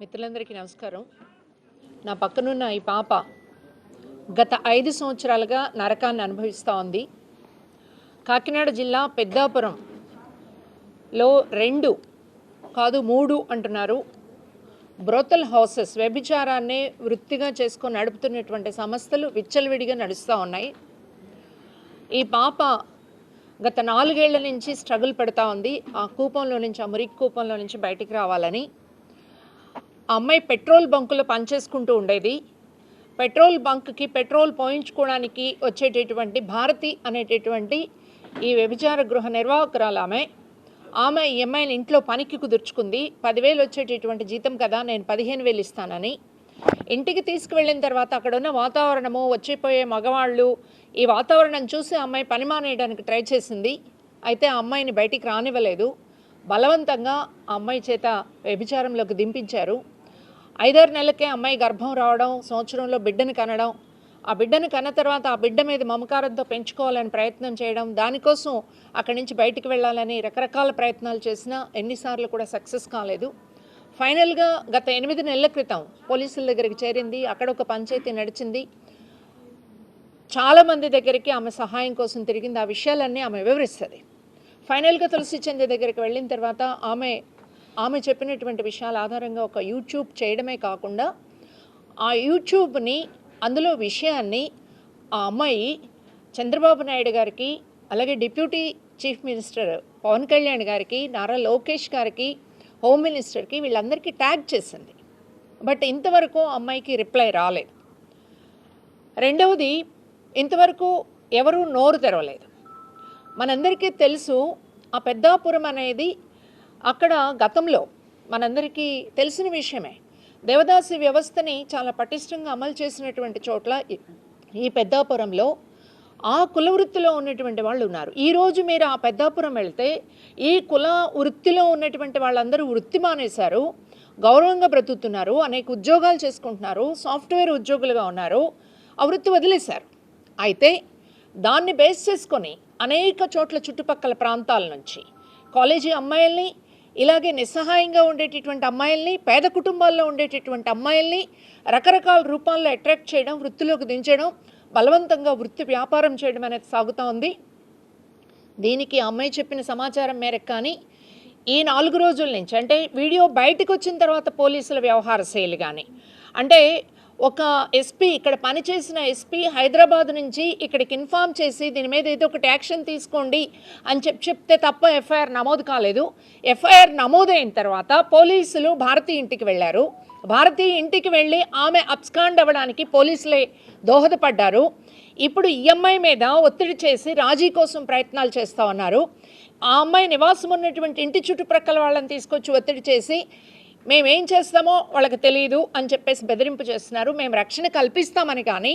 మిత్రులందరికీ నమస్కారం. నా పక్కనున్న ఈ పాప గత 5 సంవత్సరాలుగా నరకాన్ని అనుభవిస్తూ ఉంది. కాకినాడ జిల్లా పెద్దాపురంలో 2 కాదు 3 అంటున్నారు బ్రోతల్ హౌసెస్ వ్యభిచారాన్ని వృత్తిగా చేసుకొని నడుపుతున్నటువంటి సంస్థలు విచ్చలవిడిగా నడుస్తూ ఉన్నాయి. ఈ పాప గత 4 ఏళ్ల నుంచి స్ట్రగుల్ పెడతా ఉంది. ఆ కూపంలో నుంచి, ఆ మురికి కూపంలో నుంచి బయటికి రావాలని. ఆ అమ్మాయి పెట్రోల్ బంకులో పనిచేసుకుంటూ ఉండేది. పెట్రోల్ బంక్కి పెట్రోల్ పోయించుకోవడానికి వచ్చేటటువంటి భారతి అనేటటువంటి ఈ వ్యభిచార గృహ నిర్వాహకురాలు ఆమె ఈ అమ్మాయిని ఇంట్లో పనికి కుదుర్చుకుంది. 10,000 వచ్చేటటువంటి జీతం కదా, నేను 15,000 ఇస్తానని. ఇంటికి తీసుకువెళ్ళిన తర్వాత అక్కడ ఉన్న వాతావరణము, వచ్చిపోయే మగవాళ్ళు, ఈ వాతావరణం చూసి అమ్మాయి పని మానేయడానికి ట్రై చేసింది. అయితే ఆ అమ్మాయిని బయటికి రానివ్వలేదు. బలవంతంగా ఆ అమ్మాయి చేత వ్యభిచారంలోకి దింపించారు. 5-6 నెలలకే అమ్మాయి గర్భం రావడం, సంవత్సరంలో బిడ్డను కనడం, ఆ బిడ్డను కన్న తర్వాత ఆ బిడ్డ మీద మమకారంతో పెంచుకోవాలని ప్రయత్నం చేయడం, దానికోసం అక్కడి నుంచి బయటికి వెళ్ళాలని రకరకాల ప్రయత్నాలు చేసినా ఎన్నిసార్లు కూడా సక్సెస్ కాలేదు. ఫైనల్గా గత 8 నెలల క్రితం పోలీసుల దగ్గరికి చేరింది. అక్కడ ఒక పంచాయతీ నడిచింది. చాలామంది దగ్గరికి ఆమె సహాయం కోసం తిరిగింది. ఆ విషయాలన్నీ ఆమె వివరిస్తుంది. ఫైనల్గా తులసి చంద్ర దగ్గరికి వెళ్ళిన తర్వాత ఆమె చెప్పినటువంటి విషయాల ఆధారంగా ఒక యూట్యూబ్ చేయడమే కాకుండా ఆ యూట్యూబ్ని, అందులో విషయాన్ని ఆ అమ్మాయి చంద్రబాబు నాయుడు గారికి, అలాగే deputy chief minister Pawan Kalyan గారికి, నారా లోకేష్ గారికి, హోమ్ మినిస్టర్కి, వీళ్ళందరికీ ట్యాగ్ చేసింది. బట్ ఇంతవరకు అమ్మాయికి రిప్లై రాలేదు. రెండవది, ఇంతవరకు ఎవరూ నోరు తెరవలేదు. మనందరికీ తెలుసు, ఆ పెద్దాపురం అనేది అక్కడ గతంలో మనందరికీ తెలిసిన విషయమే. దేవదాసి వ్యవస్థని చాలా పటిష్టంగా అమలు చేసినటువంటి చోట్ల ఈ పెద్దాపురంలో ఆ కుల వృత్తిలో ఉన్నటువంటి వాళ్ళు ఉన్నారు. ఈరోజు మీరు ఆ పెద్దాపురం వెళ్తే ఈ కుల వృత్తిలో ఉన్నటువంటి వాళ్ళందరూ వృత్తి మానేశారు, గౌరవంగా బ్రతుకుతున్నారు, అనేక ఉద్యోగాలు చేసుకుంటున్నారు, సాఫ్ట్వేర్ ఉద్యోగులుగా ఉన్నారు, ఆ వృత్తి వదిలేశారు. అయితే దాన్ని బేస్ చేసుకొని అనేక చోట్ల చుట్టుపక్కల ప్రాంతాల నుంచి కాలేజీ అమ్మాయిల్ని, ఇలాగే నిస్సహాయంగా ఉండేటటువంటి అమ్మాయిల్ని, పేద కుటుంబాల్లో ఉండేటటువంటి అమ్మాయిల్ని రకరకాల రూపాల్లో అట్రాక్ట్ చేయడం, వృత్తిలోకి దించడం, బలవంతంగా వృత్తి వ్యాపారం చేయడం అనేది సాగుతూ ఉంది. దీనికి అమ్మాయి చెప్పిన సమాచారం మేరకు కానీ ఈ 4 రోజుల నుంచి, అంటే వీడియో బయటకు వచ్చిన తర్వాత పోలీసుల వ్యవహార శైలి కానీ, అంటే ఒక ఎస్పీ, ఇక్కడ పనిచేసిన ఎస్పీ హైదరాబాద్ నుంచి ఇక్కడికి ఇన్ఫామ్ చేసి దీని మీద ఏదో ఒకటి యాక్షన్ తీసుకోండి అని చెప్తే తప్ప ఎఫ్ఐఆర్ నమోదు కాలేదు. ఎఫ్ఐఆర్ నమోదైన తర్వాత పోలీసులు భారతి ఇంటికి వెళ్ళారు. భారతి ఇంటికి వెళ్ళి ఆమె అబ్స్కాండ్ అవ్వడానికి పోలీసులే దోహదపడ్డారు. ఇప్పుడు ఈ అమ్మాయి మీద ఒత్తిడి చేసి రాజీ కోసం ప్రయత్నాలు చేస్తూ ఉన్నారు. ఆ అమ్మాయి నివాసం ఉన్నటువంటి ఇంటి చుట్టుప్రక్కల వాళ్ళని తీసుకొచ్చి ఒత్తిడి చేసి మేమేం చేస్తామో వాళ్ళకి తెలియదు అని చెప్పేసి బెదిరింపు చేస్తున్నారు. మేము రక్షణ కల్పిస్తామని కానీ,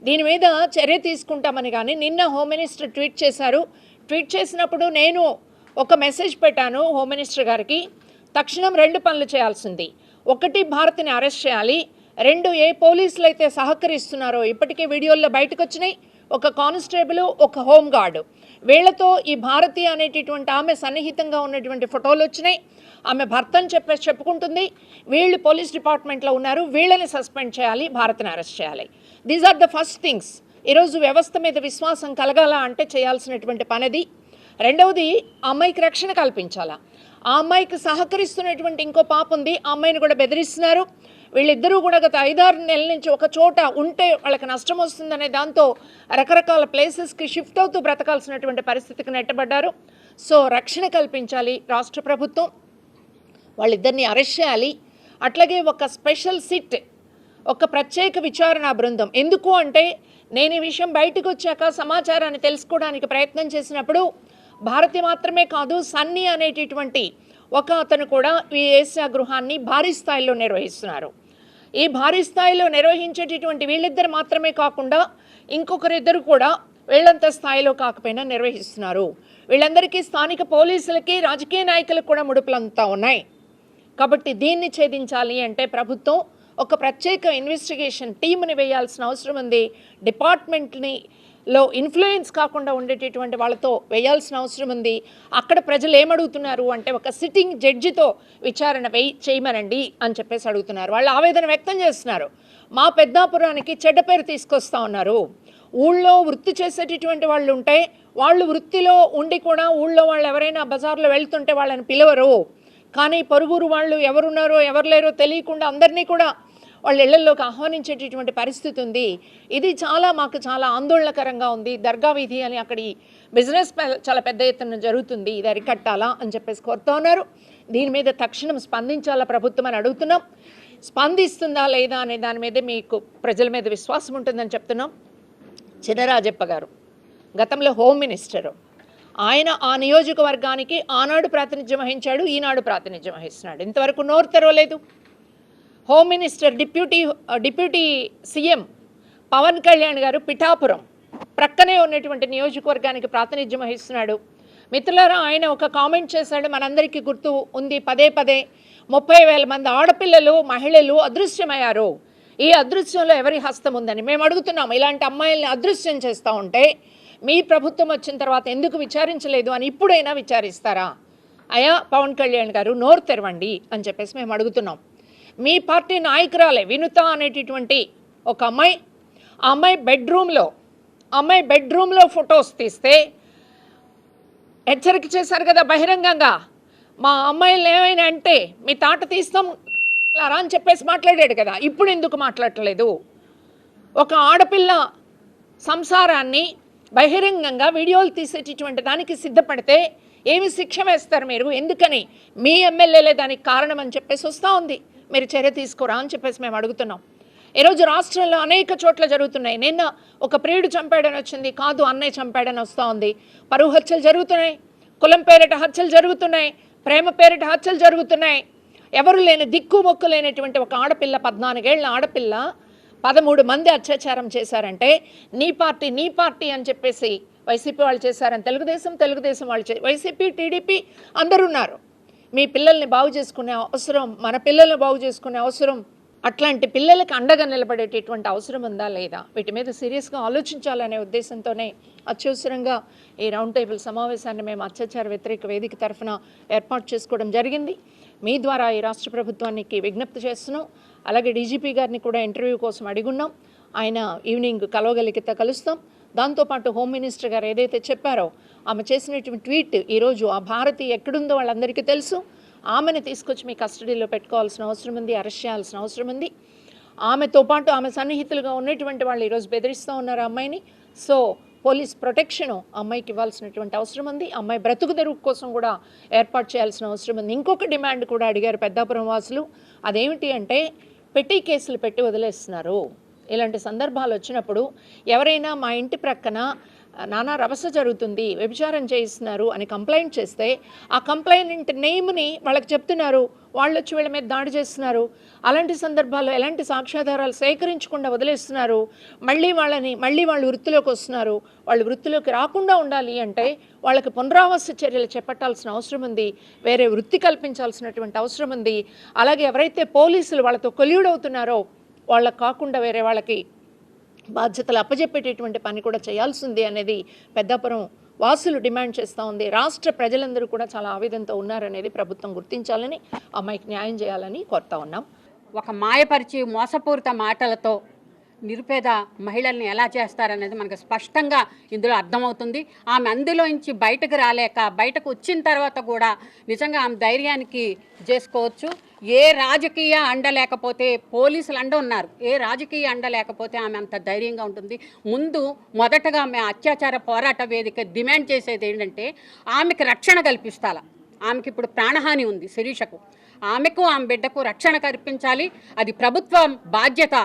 దీని మీద చర్య తీసుకుంటామని కానీ నిన్న హోమ్ మినిస్టర్ ట్వీట్ చేశారు. ట్వీట్ చేసినప్పుడు నేను ఒక మెసేజ్ పెట్టాను హోమ్ మినిస్టర్ గారికి. తక్షణం 2 పనులు చేయాల్సింది. 1, భారతిని అరెస్ట్ చేయాలి. 2, ఏ పోలీసులు అయితే సహకరిస్తున్నారో, ఇప్పటికే వీడియోల్లో బయటకు వచ్చినాయి, ఒక కానిస్టేబుల్, ఒక హోమ్ గార్డు, వీళ్లతో ఈ భారతి అనేటటువంటి ఆమె సన్నిహితంగా ఉన్నటువంటి ఫోటోలు వచ్చినాయి. ఆమె భర్తని చెప్పుకుంటుంది. వీళ్ళు పోలీస్ డిపార్ట్మెంట్లో ఉన్నారు, వీళ్ళని సస్పెండ్ చేయాలి, భారతిని అరెస్ట్ చేయాలి. These are the first things. ఈరోజు వ్యవస్థ మీద విశ్వాసం కలగాల అంటే చేయాల్సినటువంటి పనిది. రెండవది, ఆ అమ్మాయికి రక్షణ కల్పించాలా. ఆ అమ్మాయికి సహకరిస్తున్నటువంటి ఇంకో పాప ఉంది, ఆ అమ్మాయిని కూడా బెదిరిస్తున్నారు. వీళ్ళిద్దరూ కూడా గత 5-6 నెలల నుంచి ఒక చోట ఉంటే వాళ్ళకి నష్టం వస్తుందనే దాంతో రకరకాల ప్లేసెస్కి షిఫ్ట్ అవుతూ బ్రతకాల్సినటువంటి పరిస్థితికి నెట్టబడ్డారు. సో రక్షణ కల్పించాలి రాష్ట్ర ప్రభుత్వం, వాళ్ళిద్దరిని అరెస్ట్ చేయాలి. అట్లాగే ఒక స్పెషల్ సిట్, ఒక ప్రత్యేక విచారణ బృందం. ఎందుకు అంటే నేను ఈ విషయం బయటకు వచ్చాక సమాచారాన్ని తెలుసుకోవడానికి ప్రయత్నం చేసినప్పుడు భారతి మాత్రమే కాదు, సన్నీ అనేటటువంటి ఒక అతను కూడా ఈ ఏసా గృహాన్ని భారీ స్థాయిలో నిర్వహిస్తున్నారు. ఈ భారీ స్థాయిలో నిర్వహించేటటువంటి వీళ్ళిద్దరు మాత్రమే కాకుండా ఇంకొకరిద్దరు కూడా వీళ్ళంత స్థాయిలో కాకపోయినా నిర్వహిస్తున్నారు. వీళ్ళందరికీ స్థానిక పోలీసులకి, రాజకీయ నాయకులకు కూడా ముడుపులంతా ఉన్నాయి. కాబట్టి దీన్ని ఛేదించాలి అంటే ప్రభుత్వం ఒక ప్రత్యేక ఇన్వెస్టిగేషన్ టీమ్ని వేయాల్సిన అవసరం ఉంది. డిపార్ట్మెంట్ని లో ఇన్ఫ్లుయెన్స్ కాకుండా ఉండేటటువంటి వాళ్ళతో వేయాల్సిన అవసరం ఉంది. అక్కడ ప్రజలు ఏమడుగుతున్నారు అంటే ఒక సిట్టింగ్ జడ్జితో విచారణ చేయమనండి అని చెప్పేసి అడుగుతున్నారు. వాళ్ళు ఆవేదన వ్యక్తం చేస్తున్నారు. మా పెద్దాపురానికి చెడ్డ పేరు తీసుకొస్తా ఉన్నారు. ఊళ్ళో వృత్తి చేసేటటువంటి వాళ్ళు ఉంటే వాళ్ళు వృత్తిలో ఉండి కూడా ఊళ్ళో వాళ్ళు ఎవరైనా బజార్లో వెళ్తుంటే వాళ్ళని పిలవరు. కానీ పొరుగురు వాళ్ళు ఎవరున్నారో ఎవరు లేరో తెలియకుండా అందరినీ కూడా వాళ్ళ ఇళ్లలోకి ఆహ్వానించేటటువంటి పరిస్థితి ఉంది. ఇది మాకు చాలా ఆందోళనకరంగా ఉంది. దర్గా వీధి అని అక్కడి బిజినెస్ చాలా పెద్ద ఎత్తున జరుగుతుంది. ఇది అరికట్టాలా అని చెప్పేసి కోరుతూ ఉన్నారు. దీని మీద తక్షణం స్పందించాలా ప్రభుత్వం అని అడుగుతున్నాం. స్పందిస్తుందా లేదా అనే దాని మీదే మీకు ప్రజల మీద విశ్వాసం ఉంటుందని చెప్తున్నాం. చినరాజప్ప గారు గతంలో హోమ్ మినిస్టరు. ఆయన ఆ నియోజకవర్గానికి ఆనాడు ప్రాతినిధ్యం వహించాడు, ఈనాడు ప్రాతినిధ్యం వహిస్తున్నాడు. ఇంతవరకు నోరు తెరవలేదు. Home minister deputy CM Pawan Kalyan garu Pithapuram ప్రక్కనే ఉన్నటువంటి నియోజకవర్గానికి ప్రాతినిధ్యం వహిస్తున్నాడు. మిత్రులారా, ఆయన ఒక కామెంట్ చేశాడు, మనందరికీ గుర్తు ఉంది. పదే 30,000 మంది ఆడపిల్లలు మహిళలు అదృశ్యమయ్యారు. ఈ అదృశ్యంలో ఎవరి హస్తం ఉందని మేము అడుగుతున్నాం. ఇలాంటి అమ్మాయిల్ని అదృశ్యం చేస్తూ ఉంటే మీ ప్రభుత్వం వచ్చిన తర్వాత ఎందుకు విచారించలేదు అని ఇప్పుడైనా విచారిస్తారా? అయ్యా పవన్ కళ్యాణ్ గారు, నోరు తెరవండి అని చెప్పేసి మేము అడుగుతున్నాం. మీ పార్టీ నాయకురాలే వినుత అనేటటువంటి ఒక అమ్మాయి, ఆ అమ్మాయి బెడ్రూమ్లో ఫొటోస్ తీస్తే హెచ్చరిక చేశారు కదా బహిరంగంగా. మా అమ్మాయిలు ఏమైనా అంటే మీ తాట తీస్తాం అని చెప్పేసి మాట్లాడాడు కదా. ఇప్పుడు ఎందుకు మాట్లాడలేదు? ఒక ఆడపిల్ల సంసారాన్ని బహిరంగంగా వీడియోలు తీసేటటువంటి దానికి సిద్ధపడితే ఏమి శిక్ష వేస్తారు మీరు? ఎందుకని? మీ ఎమ్మెల్యేలే దానికి కారణం అని చెప్పేసి వస్తూ ఉంది. మీరు చర్య తీసుకోరా అని చెప్పేసి మేము అడుగుతున్నాం. ఈరోజు రాష్ట్రంలో అనేక చోట్ల జరుగుతున్నాయి. నిన్న ఒక ప్రియుడు చంపాడని వచ్చింది, కాదు అన్నయ్య చంపాడని వస్తూ ఉంది. పరువు హత్యలు జరుగుతున్నాయి, కులం పేరిట హత్యలు జరుగుతున్నాయి, ప్రేమ పేరిట హత్యలు జరుగుతున్నాయి. ఎవరు లేని దిక్కు మొక్కు లేనటువంటి ఒక ఆడపిల్ల, 14 ఏళ్ల ఆడపిల్ల 13 మంది అత్యాచారం చేశారంటే నీ పార్టీ అని చెప్పేసి వైసీపీ వాళ్ళు చేశారని తెలుగుదేశం వాళ్ళు వైసీపీ టీడీపీ అందరున్నారు. మీ పిల్లల్ని బాగు చేసుకునే అవసరం, మన పిల్లల్ని బాగు చేసుకునే అవసరం, అట్లాంటి పిల్లలకి అండగా నిలబడేటటువంటి అవసరం ఉందా లేదా? వీటి మీద సీరియస్గా ఆలోచించాలనే ఉద్దేశంతోనే అత్యవసరంగా ఈ రౌండ్ టేబుల్ సమావేశాన్ని మేము అత్యాచార వ్యతిరేక వేదిక తరఫున ఏర్పాటు చేసుకోవడం జరిగింది. మీ ద్వారా ఈ రాష్ట్ర ప్రభుత్వానికి విజ్ఞప్తి చేస్తున్నాం. అలాగే డీజీపీ గారిని కూడా ఇంటర్వ్యూ కోసం అడిగున్నాం. ఆయన ఈవినింగ్ కలవగలిగితే కలుస్తాం. దాంతోపాటు హోమ్ మినిస్టర్ గారు ఏదైతే చెప్పారో ఆమె చేసినటువంటి ట్వీట్ ఈరోజు ఆ భారతి ఎక్కడుందో వాళ్ళందరికీ తెలుసు. ఆమెను తీసుకొచ్చి మీ కస్టడీలో పెట్టుకోవాల్సిన అవసరం ఉంది, అరెస్ట్ చేయాల్సిన అవసరం ఉంది. ఆమెతో పాటు ఆమె సన్నిహితులుగా ఉన్నటువంటి వాళ్ళు ఈరోజు బెదిరిస్తూ ఉన్నారు అమ్మాయిని. సో పోలీస్ ప్రొటెక్షను అమ్మాయికి ఇవ్వాల్సినటువంటి అవసరం ఉంది. అమ్మాయి బ్రతుకు తెరువు కోసం కూడా ఏర్పాటు చేయాల్సిన అవసరం ఉంది. ఇంకొక డిమాండ్ కూడా అడిగారు పెద్దాపురం వాసులు. అదేమిటి అంటే పెట్టి కేసులు పెట్టి వదిలేస్తున్నారు. ఇలాంటి సందర్భాలు వచ్చినప్పుడు ఎవరైనా మా ఇంటి ప్రక్కన నానా రభస జరుగుతుంది, వ్యభిచారం చేయిస్తున్నారు అని కంప్లైంట్ చేస్తే ఆ కంప్లైంట్ నేమ్ని వాళ్ళకి చెప్తున్నారు, వాళ్ళు వచ్చి వీళ్ళ మీద దాడి చేస్తున్నారు. అలాంటి సందర్భాల్లో ఎలాంటి సాక్ష్యాధారాలు సేకరించకుండా వదిలేస్తున్నారు. మళ్ళీ వాళ్ళు వృత్తిలోకి వస్తున్నారు. వాళ్ళు వృత్తిలోకి రాకుండా ఉండాలి అంటే వాళ్ళకి పునరావాస చర్యలు చేపట్టాల్సిన అవసరం ఉంది. వేరే వృత్తి కల్పించాల్సినటువంటి అవసరం ఉంది. అలాగే ఎవరైతే పోలీసులు వాళ్ళతో కొల్యూడ్ అవుతున్నారో వాళ్ళకి కాకుండా వేరే వాళ్ళకి బాధ్యతలు అప్పజెప్పేటటువంటి పని కూడా చేయాల్సింది అనేది పెద్దాపురం వాసులు డిమాండ్ చేస్తూ ఉంది. రాష్ట్ర ప్రజలందరూ కూడా చాలా ఆవేదనతో ఉన్నారనేది ప్రభుత్వం గుర్తించాలని, అమ్మాయికి న్యాయం చేయాలని కోరుతా ఉన్నాం. ఒక మాయపరిచి మోసపూరిత మాటలతో నిరుపేద మహిళల్ని ఎలా చేస్తారనేది మనకు స్పష్టంగా ఇందులో అర్థమవుతుంది. ఆమె అందులోంచి బయటకు రాలేక బయటకు వచ్చిన తర్వాత కూడా నిజంగా ఆమె ధైర్యానికి చేసుకోవచ్చు. ఏ రాజకీయ అండ లేకపోతే, పోలీసులు అండ ఉన్నారు, ఏ రాజకీయ అండ లేకపోతే ఆమె అంత ధైర్యంగా ఉంటుంది. మొదటగా ఆమె అత్యాచార పోరాట వేదిక డిమాండ్ చేసేది ఏంటంటే ఆమెకు రక్షణ కల్పిస్తాల. ఆమెకి ఇప్పుడు ప్రాణహాని ఉంది శిరీషకు. ఆమెకు ఆమె బిడ్డకు రక్షణ కల్పించాలి. అది ప్రభుత్వం బాధ్యత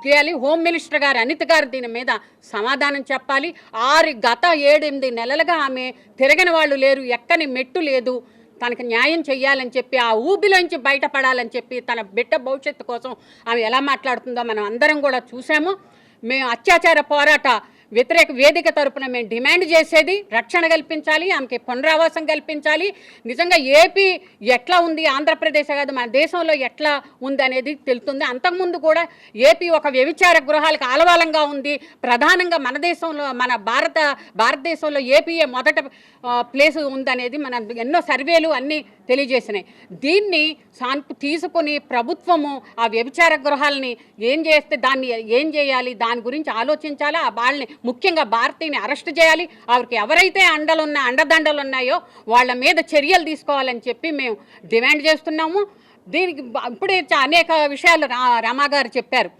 చేయాలి. హోమ్ మినిస్టర్ గారు అనిత గారు దీని మీద సమాధానం చెప్పాలి. గత 7-8 నెలలుగా ఆమె తిరగని వాళ్ళు లేరు, ఎక్కని మెట్టు లేదు. తనకు న్యాయం చెయ్యాలని చెప్పి, ఆ ఊబిలోంచి బయటపడాలని చెప్పి, తన బిడ్డ భవిష్యత్తు కోసం ఆమె ఎలా మాట్లాడుతుందో మనం అందరం కూడా చూసాము. మేము అత్యాచార పోరాట వ్యతిరేక వేదిక తరపున మేము డిమాండ్ చేసేది రక్షణ కల్పించాలి, ఆమెకి పునరావాసం కల్పించాలి. నిజంగా ఏపీ ఎట్లా ఉంది, ఆంధ్రప్రదేశ్ కాదు మన దేశంలో ఎట్లా ఉంది అనేది తెలుస్తుంది. అంతకుముందు కూడా ఏపీ ఒక వ్యభిచార గృహాలకు ఆలవాలంగా ఉంది. ప్రధానంగా మన దేశంలో మన భారతదేశంలో ఏపీఏ మొదట ప్లేస్ ఉందనేది మన ఎన్నో సర్వేలు అన్నీ తెలియజేసినాయి. దీన్ని తీసుకుని ప్రభుత్వము ఆ వ్యభిచార గృహాలని ఏం చేస్తే దాన్ని ఏం చేయాలి, దాని గురించి ఆలోచించాలి. ఆ వాళ్ళని ముఖ్యంగా భారతీయుని అరెస్ట్ చేయాలి. ఆవిడకి ఎవరైతే అండదండలు ఉన్నాయో వాళ్ళ మీద చర్యలు తీసుకోవాలని చెప్పి మేము డిమాండ్ చేస్తున్నాము. దీనికి ఇప్పుడే అనేక విషయాలు రమా గారు చెప్పారు.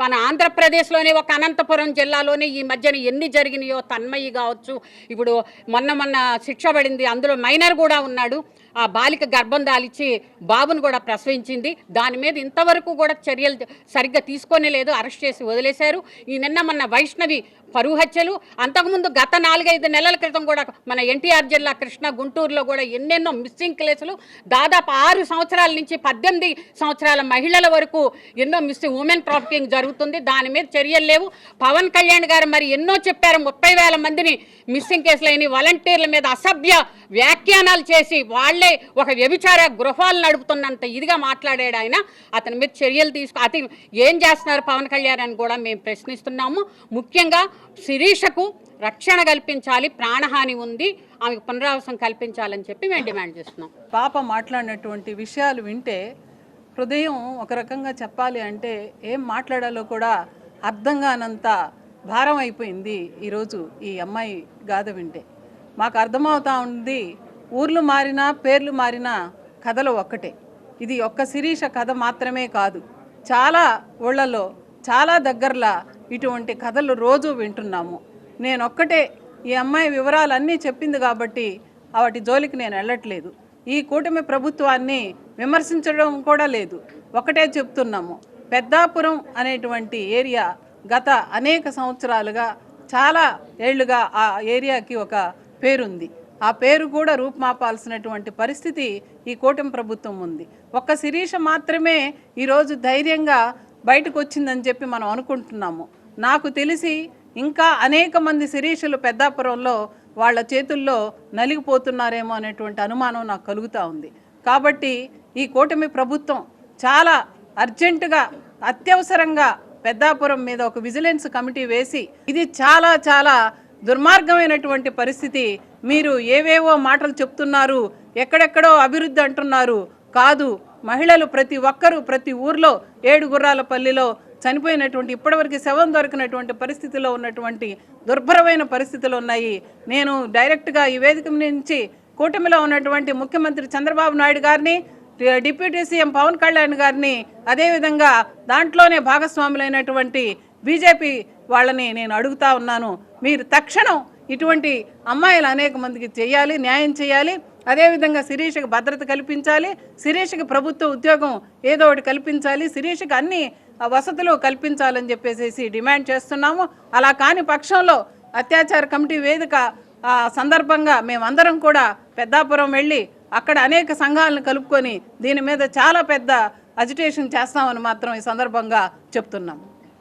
మన ఆంధ్రప్రదేశ్లోనే ఒక అనంతపురం జిల్లాలోనే ఈ మధ్యన ఎన్ని జరిగినాయో, తన్మయి కావచ్చు, ఇప్పుడు మొన్న శిక్ష పడింది, అందులో మైనర్ కూడా ఉన్నాడు. ఆ బాలిక గర్భం దాల్చి బాబును కూడా ప్రసవించింది. దాని మీద ఇంతవరకు కూడా చర్యలు సరిగ్గా తీసుకొనే లేదు, అరెస్ట్ చేసి వదిలేశారు. ఈ మొన్న వైష్ణవి పరువు హత్యలు, అంతకుముందు గత 4-5 నెలల క్రితం కూడా మన ఎన్టీఆర్ జిల్లా కృష్ణా గుంటూరులో కూడా ఎన్నెన్నో మిస్సింగ్ కేసులు, దాదాపు 6 సంవత్సరాల నుంచి 18 సంవత్సరాల మహిళల వరకు ఎన్నో ఉమెన్ ట్రాఫికింగ్ జరుగుతుంది. దాని మీద చర్యలు లేవు. పవన్ కళ్యాణ్ గారు మరి ఎన్నో చెప్పారు, 30,000 మందిని మిస్సింగ్ కేసులైన వాలంటీర్ల మీద అసభ్య వ్యాఖ్యానాలు చేసి వాళ్లే ఒక వ్యభిచార గృహాలు నడుపుతున్నంత ఇదిగా మాట్లాడాడు ఆయన. అతని మీద చర్యలు అతను ఏం చేస్తున్నారు పవన్ కళ్యాణ్ అని కూడా మేము ప్రశ్నిస్తున్నాము. ముఖ్యంగా శిరీషకు రక్షణ కల్పించాలి, ప్రాణహాని ఉంది, ఆమెకు పునరావాసం కల్పించాలని చెప్పి మేము డిమాండ్ చేస్తున్నాం. పాప మాట్లాడినటువంటి విషయాలు వింటే హృదయం ఒక రకంగా చెప్పాలి అంటే ఏం మాట్లాడాలో కూడా అర్థం కానంత భారం అయిపోయింది ఈరోజు ఈ అమ్మాయి గాథ వింటే. మాకు అర్థమవుతా ఉంది, ఊర్లు మారినా పేర్లు మారినా కథలు ఒక్కటే. ఇది ఒక్క శిరీష కథ మాత్రమే కాదు, చాలా ఊళ్ళలో చాలా దగ్గరలా ఇటువంటి కథలు రోజు వింటున్నాము. నేను ఒక్కటే ఈ అమ్మాయి వివరాలన్నీ చెప్పింది కాబట్టి వాటి జోలికి నేను వెళ్ళట్లేదు. ఈ కూటమి ప్రభుత్వాన్ని విమర్శించడం కూడా లేదు. ఒకటే చెప్తున్నాము, పెద్దాపురం అనేటువంటి ఏరియా గత అనేక సంవత్సరాలుగా చాలా ఏళ్లుగా ఆ ఏరియాకి ఒక పేరుంది. ఆ పేరు కూడా రూపుమాపాల్సినటువంటి పరిస్థితి ఈ కూటమి ప్రభుత్వం ఉంది. ఒక్క శిరీష మాత్రమే ఈరోజు ధైర్యంగా బయటకు వచ్చిందని చెప్పి మనం అనుకుంటున్నాము. నాకు తెలిసి ఇంకా అనేక మంది శిరీషులు పెద్దాపురంలో వాళ్ళ చేతుల్లో నలిగిపోతున్నారేమో అనేటువంటి అనుమానం నాకు కలుగుతూ ఉంది. కాబట్టి ఈ కూటమి ప్రభుత్వం చాలా అర్జెంటుగా అత్యవసరంగా పెద్దాపురం మీద ఒక విజిలెన్స్ కమిటీ వేసి, ఇది చాలా చాలా దుర్మార్గమైనటువంటి పరిస్థితి, మీరు ఏవేవో మాటలు చెప్తున్నారు, ఎక్కడెక్కడో అభివృద్ధి అంటున్నారు, కాదు మహిళలు ప్రతి ఒక్కరూ ప్రతి ఊర్లో 7 గుర్రాలపల్లిలో చనిపోయినటువంటి ఇప్పటివరకు శవం దొరికినటువంటి పరిస్థితిలో ఉన్నటువంటి దుర్భరమైన పరిస్థితులు ఉన్నాయి. నేను డైరెక్ట్గా ఈ వేదిక నుంచి కూటమిలో ఉన్నటువంటి ముఖ్యమంత్రి చంద్రబాబు నాయుడు గారిని, డిప్యూటీ సీఎం పవన్ కళ్యాణ్ గారిని, అదేవిధంగా దాంట్లోనే భాగస్వాములైనటువంటి బీజేపీ వాళ్ళని నేను అడుగుతా ఉన్నాను, మీరు తక్షణం ఇటువంటి అమ్మాయిలు అనేక మందికి చేయాలి, న్యాయం చేయాలి. అదేవిధంగా శిరీషకు భద్రత కల్పించాలి, శిరీషకి ప్రభుత్వ ఉద్యోగం ఏదో ఒకటి కల్పించాలి, శిరీషకు అన్ని వసతులు కల్పించాలని చెప్పేసి డిమాండ్ చేస్తున్నాము. అలా కాని పక్షంలో అత్యాచార కమిటీ వేదిక సందర్భంగా మేమందరం కూడా పెద్దాపురం వెళ్ళి అక్కడ అనేక సంఘాలను కలుపుకొని దీని మీద చాలా పెద్ద అజిటేషన్ చేస్తామని మాత్రం ఈ సందర్భంగా చెప్తున్నాము.